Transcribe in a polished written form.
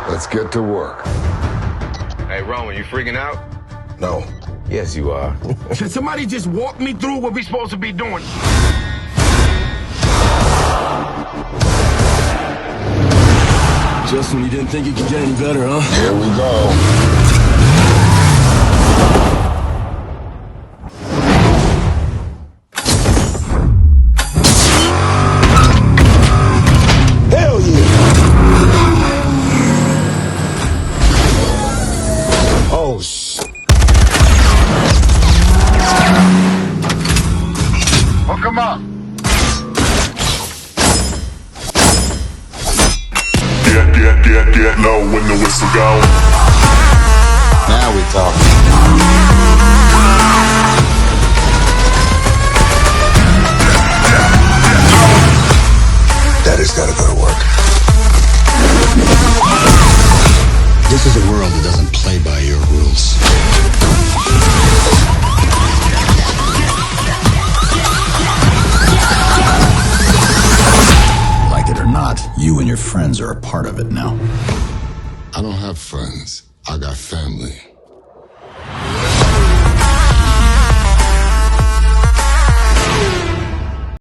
Let's get to work. Hey, Roman, you freaking out? No. Yes, you are. Can somebody just walk me through what we supposed to be doing? Justin, you didn't think it could get any better, huh? Here we go. Hell yeah! Oh, Hook 'em up. Get low when the whistle go. Now we talk. Daddy's gotta go to work. This is a world that doesn't play by your rules. Like it or not, you and your friends are a part of it now. I don't have friends. I got family.